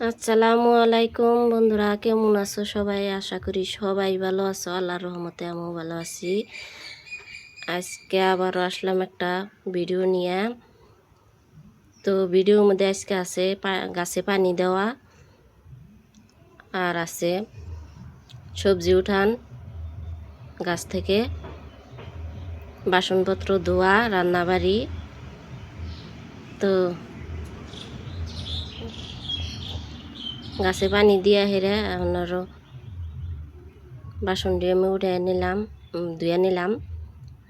আসসালামু আলাইকুম বন্ধুরা, কেমন আছো সবাই? আশা করি সবাই ভালো আছো। আল্লাহর রহমতে আমিও ভালো আছি। আজকে আবারও আসলাম একটা ভিডিও নিয়ে। তো ভিডিওর মধ্যে আজকে আছে গাছে পানি দেওয়া, আর আছে সবজি উঠান গাছ থেকে, বাসনপত্র ধোয়া, রান্নাবাড়ি। তো গাছে পানি দিয়া হেরে এখন আরও বাসন দিয়ে আমি উঠে নিলাম, ধুয়ে নিলাম।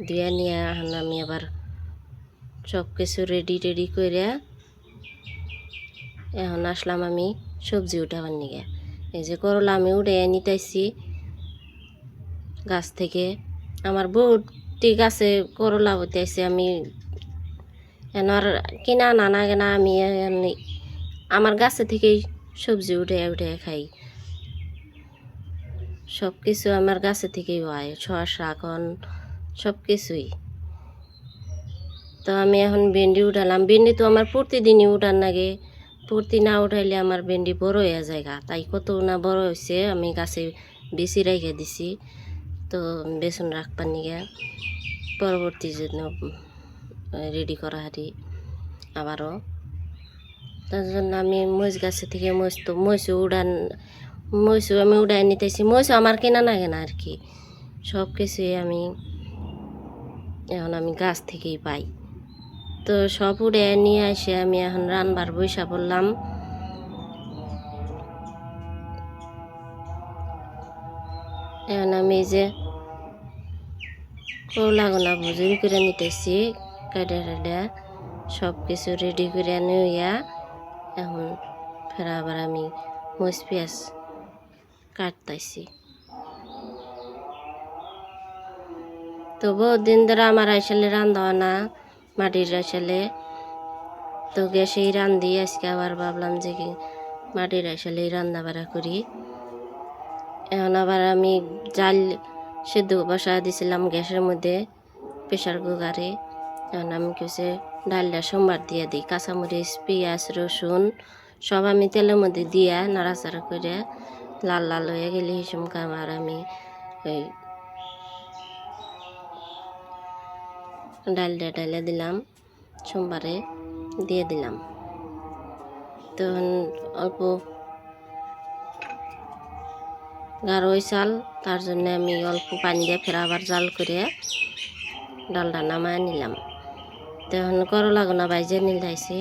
ধুয়ে নিয়ে এখন আমি আবার সব কিছু রেডি করে এখন আসলাম আমি সবজি উঠাবার নিগে। এই যে করলা আমি উঠে নিতেছি গাছ থেকে। আমার বহুটি গাছে করলা উঠাইছে, আমি এনার কিনা নানা কেনা আমি আমার গাছে থেকেই সবজি উঠে খাই। সব কিছু আমার গাছে থেকেই হয়, শসা এখন সব কিছুই। তো আমি এখন ভেন্ডি উঠালাম। ভেন্ডি তো আমার প্রতিদিনই উঠার লাগে, প্রতি না উঠাইলে আমার ভেন্ডি বড় হয়ে যায়। তাই কত না বড় হয়েছে, আমি গাছে বেশি রেখে দিছি। তো বেসন রাখবার নিগে পরবর্তী জন্য রেডি করা হারি আবারও। তার জন্য আমি মরিচ গাছে থেকে মরিচও আমি উড়াই নিতেছি। মরিচও আমার কেনা না কেনা আর কি, সব কিছুই আমি এখন আমি গাছ থেকেই পাই। তো সব উড়ে নিয়ে এসে আমি এখন রান্নার বইসা পড়লাম। এখন আমি যে করলাগুনা ভুজুরি করে নিতেছি, কাটা সব কিছু রেডি করে নিয়া এখন ফের আবার আমি মরিচ পেঁয়াজ কাটতেছি। তো বহুত দিন ধরে আমার আইসালে রান্ধা না, মাটির আইসালে। তো গ্যাসেই রান্ধি। আজকে আবার ভাবলাম যে কি মাটির আইসালেই রান্না বাড়া করি। এখন আবার আমি জাল সেদ্ধ বসা দিছিলাম গ্যাসের মধ্যে, প্রেশার কুকারে। এখন আমি কিছু ডালটা সোমবার দিয়ে দিই, কাঁচামরিচ, পেঁয়াজ, রসুন সব আমি তেলের মধ্যে দিয়া নাড়াচাড়া করে লাল লাল হয়ে গেলে এই সময় আবার আমি ওই ডালে দিলাম, সোমবারে দিয়ে দিলাম। তখন অল্প গাঢ় চাল, তার জন্য আমি অল্প পানি দিয়ে ফের আবার জাল করে ডালটা নামায় নিলাম। তখন করলাগুনা বাইজে নিলাইছি।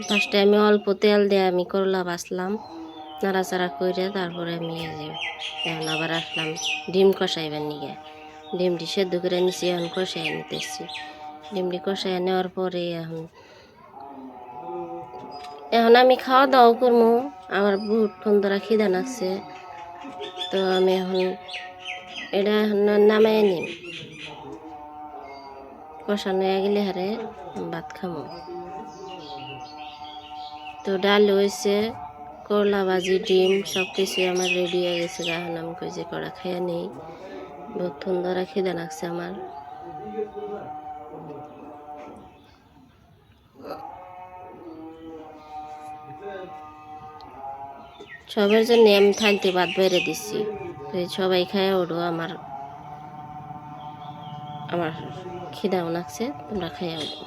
ফার্স্টে আমি অল্প তেল দিয়ে আমি করলা বাছলাম, নাড়াচাড়া করে তারপরে আমি এখন আবার আসলাম ডিম কষাইবার নিগে। ডিমটি সেদ্ধ করে নিছি, এখন কষাই নিতেছি। ডিমটি কষাই নেওয়ার পরে এখন আমি খাওয়া দাওয়া করবো। আমার বহুতক্ষণ ধরে খিদা লাগছে। তো আমি এখন এটা এখন নামাই নিম, কষানো হয়ে গেলে হারে ভাত খামো। তো ডাল হয়েছে, করলা ভাজি, ডিম সব কিছুই আমার রেডি হয়ে গেছে। এখন আমি কই যে কড়া খেয়ে নেই, বহুতক্ষণ ধরে খিদা লাগছে আমার। সবার জন্য আমি থানতে ভাত বেড়ে দিচ্ছি, সবাই খায় ওঠো। আমার খিদাও লাগছে, তোমরা খাইয়া ওঠো।